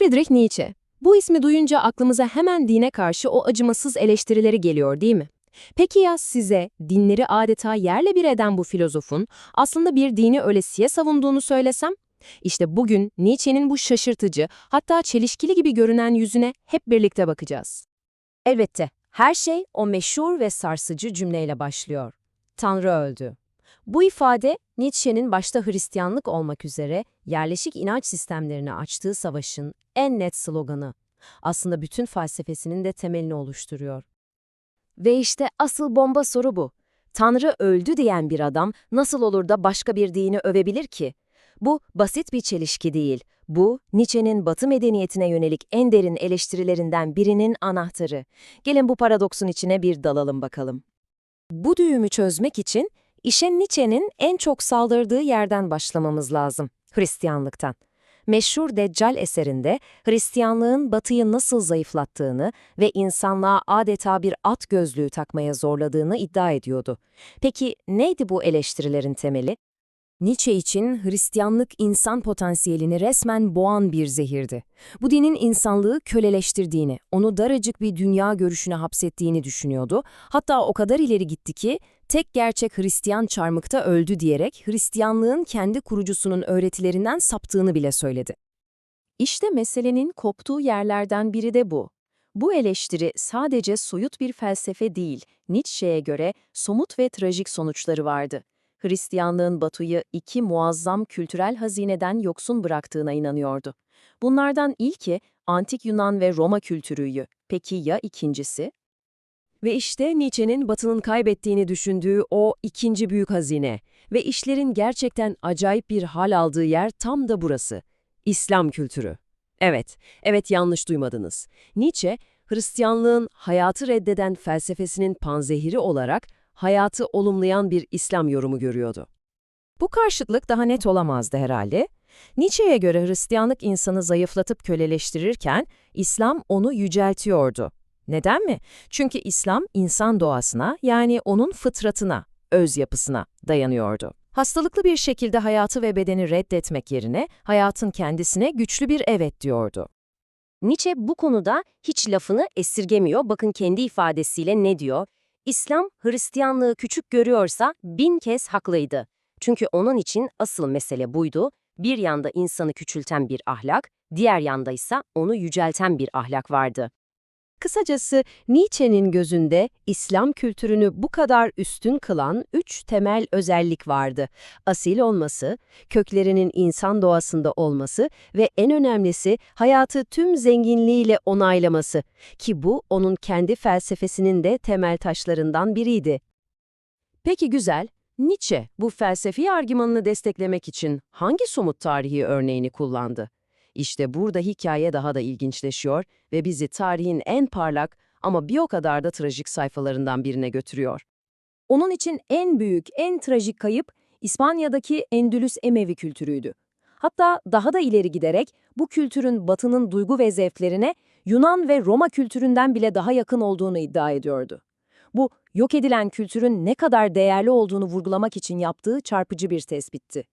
Friedrich Nietzsche. Bu ismi duyunca aklımıza hemen dine karşı o acımasız eleştirileri geliyor, değil mi? Peki ya size dinleri adeta yerle bir eden bu filozofun aslında bir dini ölesiye savunduğunu söylesem? İşte bugün Nietzsche'nin bu şaşırtıcı, hatta çelişkili gibi görünen yüzüne hep birlikte bakacağız. Elbette, her şey o meşhur ve sarsıcı cümleyle başlıyor. Tanrı öldü. Bu ifade, Nietzsche'nin başta Hristiyanlık olmak üzere yerleşik inanç sistemlerine açtığı savaşın en net sloganı. Aslında bütün felsefesinin de temelini oluşturuyor. Ve işte asıl bomba soru bu. Tanrı öldü diyen bir adam nasıl olur da başka bir dini övebilir ki? Bu basit bir çelişki değil. Bu, Nietzsche'nin Batı medeniyetine yönelik en derin eleştirilerinden birinin anahtarı. Gelin bu paradoksun içine bir dalalım bakalım. Bu düğümü çözmek için işe Nietzsche'nin en çok saldırdığı yerden başlamamız lazım, Hristiyanlıktan. Meşhur Deccal eserinde Hristiyanlığın Batı'yı nasıl zayıflattığını ve insanlığa adeta bir at gözlüğü takmaya zorladığını iddia ediyordu. Peki neydi bu eleştirilerin temeli? Nietzsche için Hristiyanlık insan potansiyelini resmen boğan bir zehirdi. Bu dinin insanlığı köleleştirdiğini, onu daracık bir dünya görüşüne hapsettiğini düşünüyordu. Hatta o kadar ileri gitti ki, tek gerçek Hristiyan çarmıkta öldü diyerek Hristiyanlığın kendi kurucusunun öğretilerinden saptığını bile söyledi. İşte meselenin koptuğu yerlerden biri de bu. Bu eleştiri sadece soyut bir felsefe değil, Nietzsche'ye göre somut ve trajik sonuçları vardı. Hristiyanlığın Batı'yı iki muazzam kültürel hazineden yoksun bıraktığına inanıyordu. Bunlardan ilki Antik Yunan ve Roma kültürüydü. Peki ya ikincisi? Ve işte Nietzsche'nin Batı'nın kaybettiğini düşündüğü o ikinci büyük hazine ve işlerin gerçekten acayip bir hal aldığı yer tam da burası. İslam kültürü. Evet yanlış duymadınız. Nietzsche, Hristiyanlığın hayatı reddeden felsefesinin panzehiri olarak hayatı olumlayan bir İslam yorumu görüyordu. Bu karşıtlık daha net olamazdı herhalde. Nietzsche'ye göre Hristiyanlık insanı zayıflatıp köleleştirirken İslam onu yüceltiyordu. Neden mi? Çünkü İslam insan doğasına, yani onun fıtratına, öz yapısına dayanıyordu. Hastalıklı bir şekilde hayatı ve bedeni reddetmek yerine hayatın kendisine güçlü bir evet diyordu. Nietzsche bu konuda hiç lafını esirgemiyor. Bakın kendi ifadesiyle ne diyor? İslam, Hristiyanlığı küçük görüyorsa 1000 kez haklıydı. Çünkü onun için asıl mesele buydu. Bir yanda insanı küçülten bir ahlak, diğer yanda ise onu yücelten bir ahlak vardı. Kısacası Nietzsche'nin gözünde İslam kültürünü bu kadar üstün kılan 3 temel özellik vardı. Asil olması, köklerinin insan doğasında olması ve en önemlisi hayatı tüm zenginliğiyle onaylaması, ki bu onun kendi felsefesinin de temel taşlarından biriydi. Peki güzel, Nietzsche bu felsefi argümanını desteklemek için hangi somut tarihi örneğini kullandı? İşte burada hikaye daha da ilginçleşiyor ve bizi tarihin en parlak ama bir o kadar da trajik sayfalarından birine götürüyor. Onun için en büyük, en trajik kayıp İspanya'daki Endülüs Emevi kültürüydü. Hatta daha da ileri giderek bu kültürün Batı'nın duygu ve zevklerine Yunan ve Roma kültüründen bile daha yakın olduğunu iddia ediyordu. Bu, yok edilen kültürün ne kadar değerli olduğunu vurgulamak için yaptığı çarpıcı bir tespitti.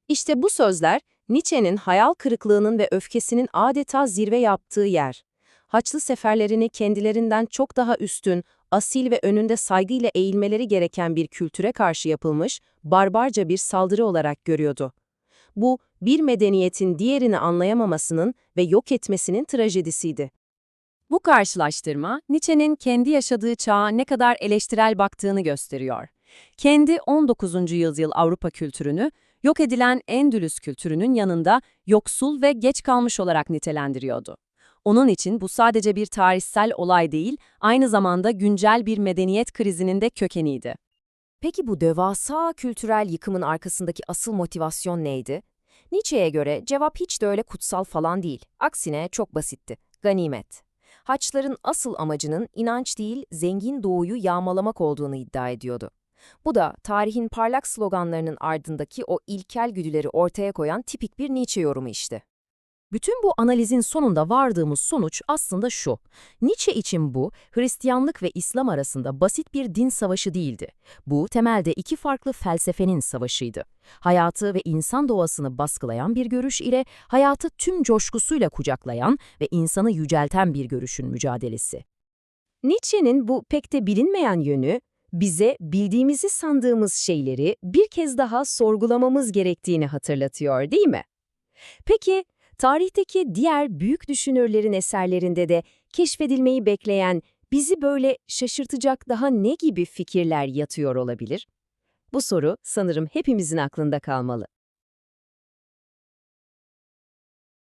İşte bu sözler, Nietzsche'nin hayal kırıklığının ve öfkesinin adeta zirve yaptığı yer. Haçlı seferlerini kendilerinden çok daha üstün, asil ve önünde saygıyla eğilmeleri gereken bir kültüre karşı yapılmış, barbarca bir saldırı olarak görüyordu. Bu, bir medeniyetin diğerini anlayamamasının ve yok etmesinin trajedisiydi. Bu karşılaştırma, Nietzsche'nin kendi yaşadığı çağa ne kadar eleştirel baktığını gösteriyor. Kendi 19. yüzyıl Avrupa kültürünü, yok edilen Endülüs kültürünün yanında yoksul ve geç kalmış olarak nitelendiriyordu. Onun için bu sadece bir tarihsel olay değil, aynı zamanda güncel bir medeniyet krizinin de kökeniydi. Peki bu devasa kültürel yıkımın arkasındaki asıl motivasyon neydi? Nietzsche'ye göre cevap hiç de öyle kutsal falan değil. Aksine çok basitti. Ganimet. Haçlıların asıl amacının inanç değil, zengin doğuyu yağmalamak olduğunu iddia ediyordu. Bu da tarihin parlak sloganlarının ardındaki o ilkel güdüleri ortaya koyan tipik bir Nietzsche yorumu işte. Bütün bu analizin sonunda vardığımız sonuç aslında şu. Nietzsche için bu, Hristiyanlık ve İslam arasında basit bir din savaşı değildi. Bu, temelde iki farklı felsefenin savaşıydı. Hayatı ve insan doğasını baskılayan bir görüş ile hayatı tüm coşkusuyla kucaklayan ve insanı yücelten bir görüşün mücadelesi. Nietzsche'nin bu pek de bilinmeyen yönü, bize bildiğimizi sandığımız şeyleri bir kez daha sorgulamamız gerektiğini hatırlatıyor, değil mi? Peki, tarihteki diğer büyük düşünürlerin eserlerinde de keşfedilmeyi bekleyen, bizi böyle şaşırtacak daha ne gibi fikirler yatıyor olabilir? Bu soru sanırım hepimizin aklında kalmalı.